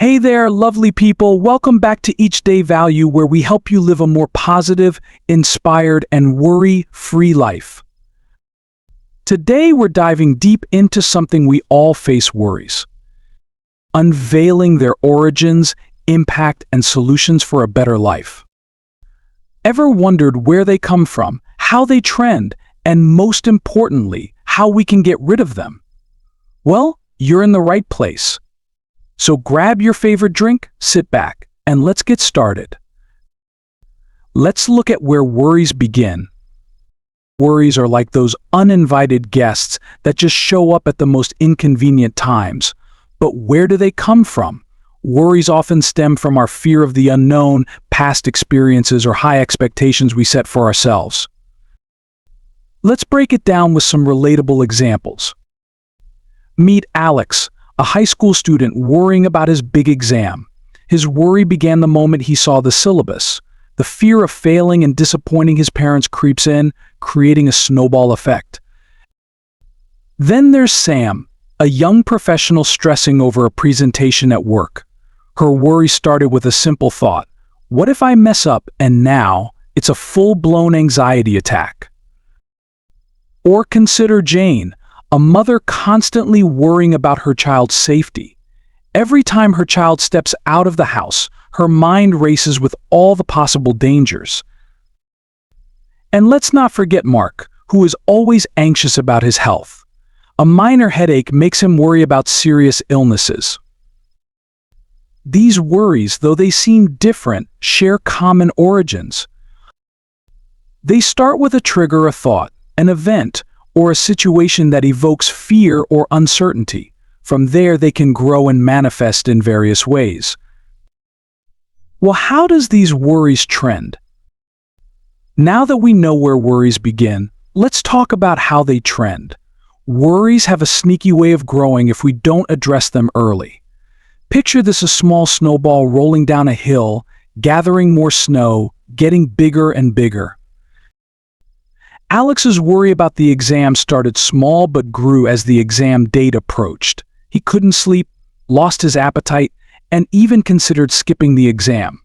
Hey there, lovely people. Welcome back to Each Day Value, where we help you live a more positive, inspired, and worry-free life. Today, we're diving deep into something we all face: worries. Unveiling their origins, impact, and solutions for a better life. Ever wondered where they come from, how they trend, and most importantly, how we can get rid of them? Well, you're in the right place. So grab your favorite drink, sit back, and let's get started. Let's look at where worries begin. Worries are like those uninvited guests that just show up at the most inconvenient times. But where do they come from? Worries often stem from our fear of the unknown, past experiences, or high expectations we set for ourselves. Let's break it down with some relatable examples. Meet Alex, a high school student worrying about his big exam. His worry began the moment he saw the syllabus. The fear of failing and disappointing his parents creeps in, creating a snowball effect. Then there's Sam, a young professional stressing over a presentation at work. Her worry started with a simple thought: what if I mess up? And now it's a full-blown anxiety attack. Or consider Jane, a mother constantly worrying about her child's safety. Every time her child steps out of the house, her mind races with all the possible dangers. And let's not forget Mark, who is always anxious about his health. A minor headache makes him worry about serious illnesses. These worries, though they seem different, share common origins. They start with a trigger, a thought, an event, or a situation that evokes fear or uncertainty. From there, they can grow and manifest in various ways. Well, how does these worries trend? Now that we know where worries begin, let's talk about how they trend. Worries have a sneaky way of growing if we don't address them early. Picture this: a small snowball rolling down a hill, gathering more snow, getting bigger and bigger. Alex's worry about the exam started small but grew as the exam date approached. He couldn't sleep, lost his appetite, and even considered skipping the exam.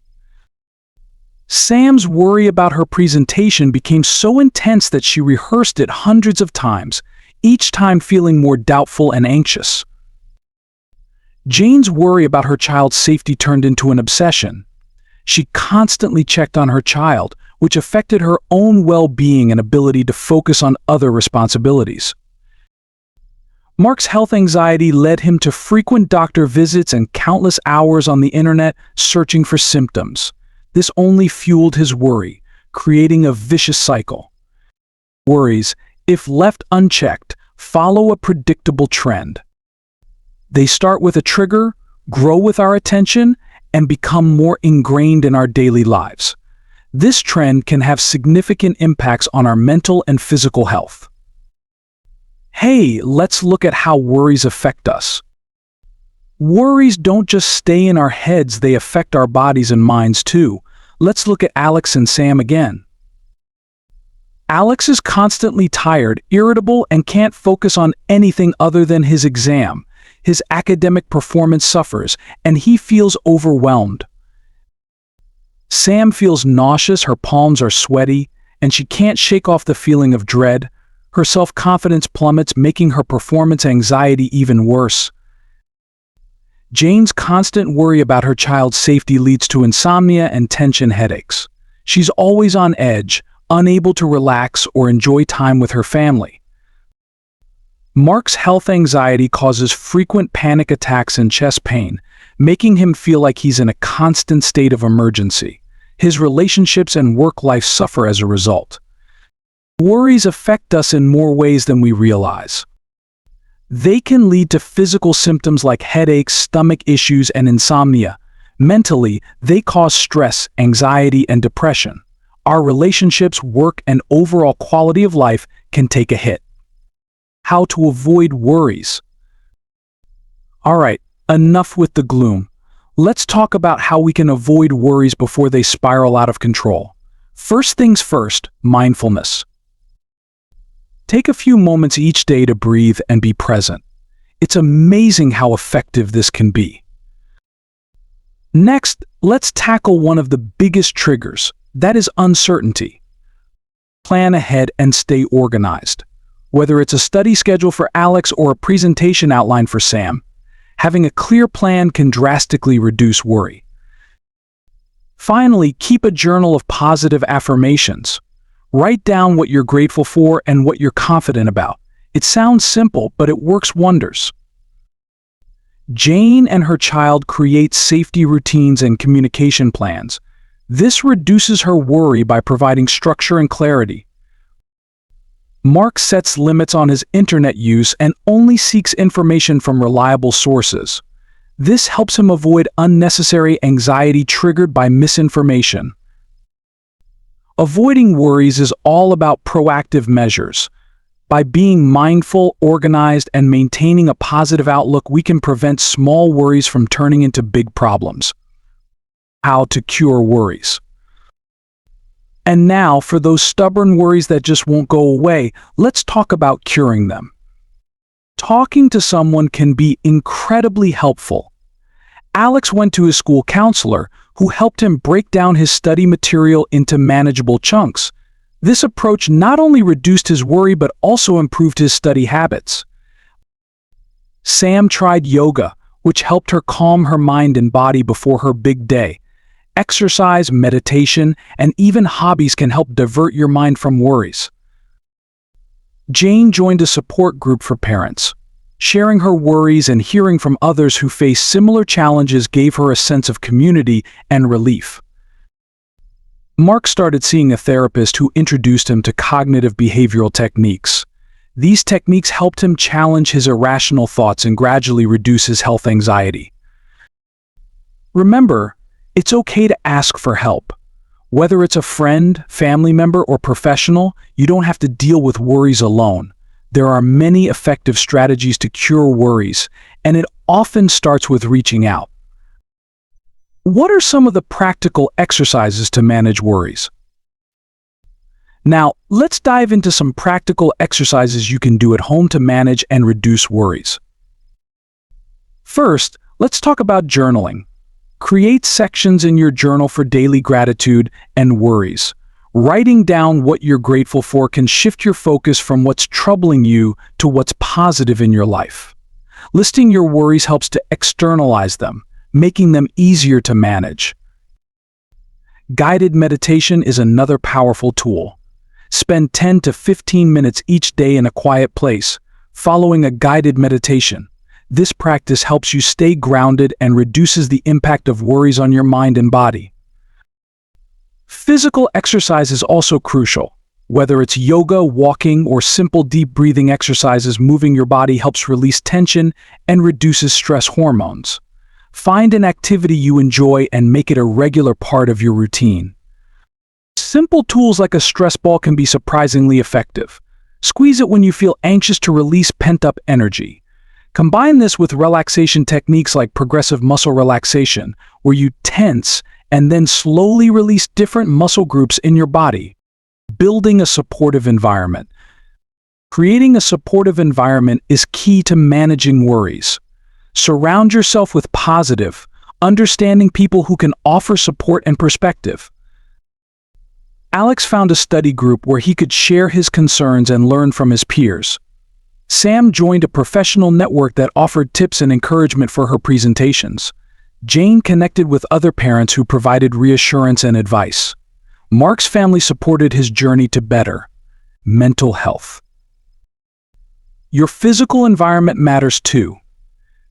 Sam's worry about her presentation became so intense that she rehearsed it hundreds of times, each time feeling more doubtful and anxious. Jane's worry about her child's safety turned into an obsession. She constantly checked on her child, which affected her own well-being and ability to focus on other responsibilities. Mark's health anxiety led him to frequent doctor visits and countless hours on the internet searching for symptoms. This only fueled his worry, creating a vicious cycle. Worries, if left unchecked, follow a predictable trend. They start with a trigger, grow with our attention, and become more ingrained in our daily lives. This trend can have significant impacts on our mental and physical health. Hey, let's look at how worries affect us. Worries don't just stay in our heads, they affect our bodies and minds too. Let's look at Alex and Sam again. Alex is constantly tired, irritable, and can't focus on anything other than his exam. His academic performance suffers, and he feels overwhelmed. Sam feels nauseous, her palms are sweaty, and she can't shake off the feeling of dread. Her self-confidence plummets, making her performance anxiety even worse. Jane's constant worry about her child's safety leads to insomnia and tension headaches. She's always on edge, unable to relax or enjoy time with her family. Mark's health anxiety causes frequent panic attacks and chest pain, making him feel like he's in a constant state of emergency. His relationships and work life suffer as a result. Worries affect us in more ways than we realize. They can lead to physical symptoms like headaches, stomach issues, and insomnia. Mentally, they cause stress, anxiety, and depression. Our relationships, work, and overall quality of life can take a hit. How to avoid worries? All right, enough with the gloom. Let's talk about how we can avoid worries before they spiral out of control. First things first, mindfulness. Take a few moments each day to breathe and be present. It's amazing how effective this can be. Next, let's tackle one of the biggest triggers, that is uncertainty. Plan ahead and stay organized. Whether it's a study schedule for Alex or a presentation outline for Sam, having a clear plan can drastically reduce worry. Finally, keep a journal of positive affirmations. Write down what you're grateful for and what you're confident about. It sounds simple, but it works wonders. Jane and her child create safety routines and communication plans. This reduces her worry by providing structure and clarity. Mark sets limits on his internet use and only seeks information from reliable sources. This helps him avoid unnecessary anxiety triggered by misinformation. Avoiding worries is all about proactive measures. By being mindful, organized, and maintaining a positive outlook, we can prevent small worries from turning into big problems. How to cure worries. And now, for those stubborn worries that just won't go away, let's talk about curing them. Talking to someone can be incredibly helpful. Alex went to his school counselor, who helped him break down his study material into manageable chunks. This approach not only reduced his worry but also improved his study habits. Sam tried yoga, which helped her calm her mind and body before her big day. Exercise, meditation, and even hobbies can help divert your mind from worries. Jane joined a support group for parents. Sharing her worries and hearing from others who face similar challenges gave her a sense of community and relief. Mark started seeing a therapist who introduced him to cognitive behavioral techniques. These techniques helped him challenge his irrational thoughts and gradually reduce his health anxiety. Remember, it's okay to ask for help. Whether it's a friend, family member, or professional, you don't have to deal with worries alone. There are many effective strategies to cure worries, and it often starts with reaching out. What are some of the practical exercises to manage worries? Now, let's dive into some practical exercises you can do at home to manage and reduce worries. First, let's talk about journaling. Create sections in your journal for daily gratitude and worries. Writing down what you're grateful for can shift your focus from what's troubling you to what's positive in your life. Listing your worries helps to externalize them, making them easier to manage. Guided meditation is another powerful tool. Spend 10 to 15 minutes each day in a quiet place, following a guided meditation. This practice helps you stay grounded and reduces the impact of worries on your mind and body. Physical exercise is also crucial. Whether it's yoga, walking, or simple deep breathing exercises, moving your body helps release tension and reduces stress hormones. Find an activity you enjoy and make it a regular part of your routine. Simple tools like a stress ball can be surprisingly effective. Squeeze it when you feel anxious to release pent-up energy. Combine this with relaxation techniques like progressive muscle relaxation, where you tense and then slowly release different muscle groups in your body. Building a supportive environment. Creating a supportive environment is key to managing worries. Surround yourself with positive, understanding people who can offer support and perspective. Alex found a study group where he could share his concerns and learn from his peers. Sam joined a professional network that offered tips and encouragement for her presentations. Jane connected with other parents who provided reassurance and advice. Mark's family supported his journey to better mental health. Your physical environment matters too.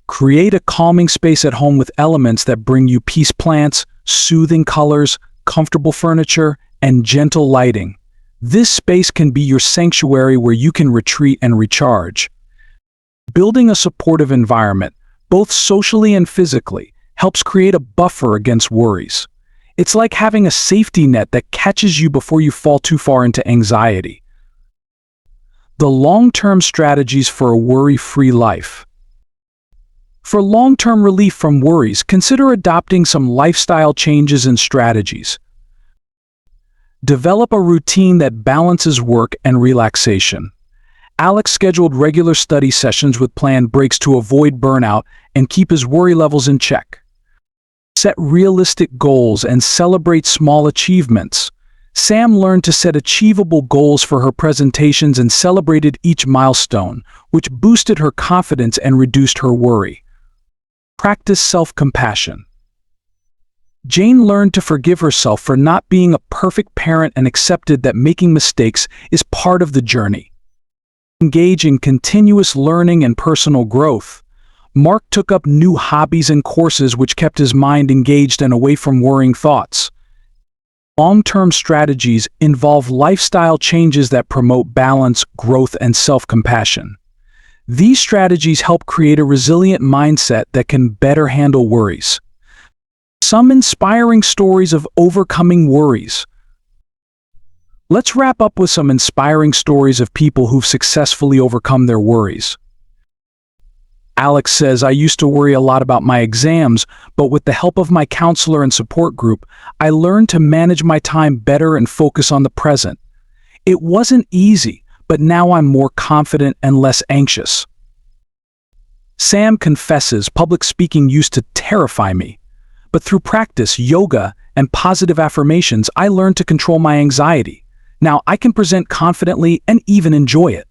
Create a calming space at home with elements that bring you peace: plants, soothing colors, comfortable furniture, and gentle lighting. This space can be your sanctuary where you can retreat and recharge. Building a supportive environment, both socially and physically, helps create a buffer against worries. It's like having a safety net that catches you before you fall too far into anxiety. The long-term strategies for a worry-free life. For long-term relief from worries, consider adopting some lifestyle changes and strategies. Develop a routine that balances work and relaxation. Alex scheduled regular study sessions with planned breaks to avoid burnout and keep his worry levels in check. Set realistic goals and celebrate small achievements. Sam learned to set achievable goals for her presentations and celebrated each milestone, which boosted her confidence and reduced her worry. Practice self-compassion. Jane learned to forgive herself for not being a perfect parent and accepted that making mistakes is part of the journey. Engage in continuous learning and personal growth. Mark took up new hobbies and courses which kept his mind engaged and away from worrying thoughts. Long-term strategies involve lifestyle changes that promote balance, growth, and self-compassion. These strategies help create a resilient mindset that can better handle worries. Some inspiring stories of overcoming worries. Let's wrap up with some inspiring stories of people who've successfully overcome their worries. Alex says, "I used to worry a lot about my exams, but with the help of my counselor and support group, I learned to manage my time better and focus on the present. It wasn't easy, but now I'm more confident and less anxious." Sam confesses, "Public speaking used to terrify me, but through practice, yoga, and positive affirmations, I learned to control my anxiety. Now I can present confidently and even enjoy it."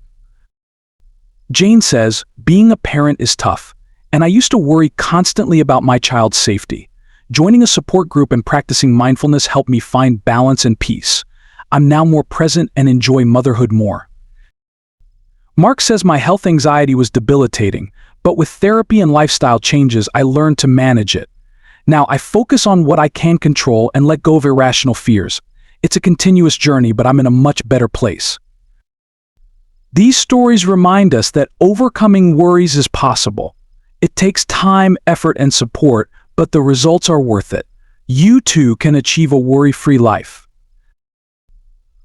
Jane says, "Being a parent is tough, and I used to worry constantly about my child's safety. Joining a support group and practicing mindfulness helped me find balance and peace. I'm now more present and enjoy motherhood more." Mark says, "My health anxiety was debilitating, but with therapy and lifestyle changes, I learned to manage it. Now I focus on what I can control and let go of irrational fears. It's a continuous journey, but I'm in a much better place." These stories remind us that overcoming worries is possible. It takes time, effort, and support, but the results are worth it. You too can achieve a worry-free life.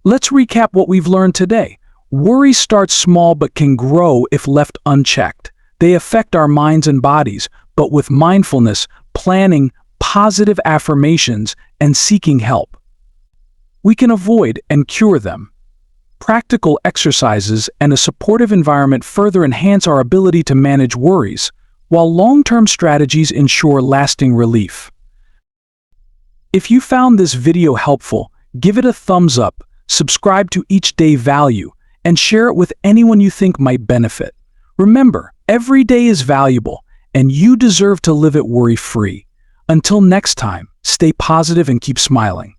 Let's recap what we've learned today. Worry starts small but can grow if left unchecked. They affect our minds and bodies, but with mindfulness, planning, positive affirmations, and seeking help, we can avoid and cure them. Practical exercises and a supportive environment further enhance our ability to manage worries, while long-term strategies ensure lasting relief. If you found this video helpful, give it a thumbs up, subscribe to Each Day Value, and share it with anyone you think might benefit. Remember, every day is valuable, and you deserve to live it worry-free. Until next time, stay positive and keep smiling.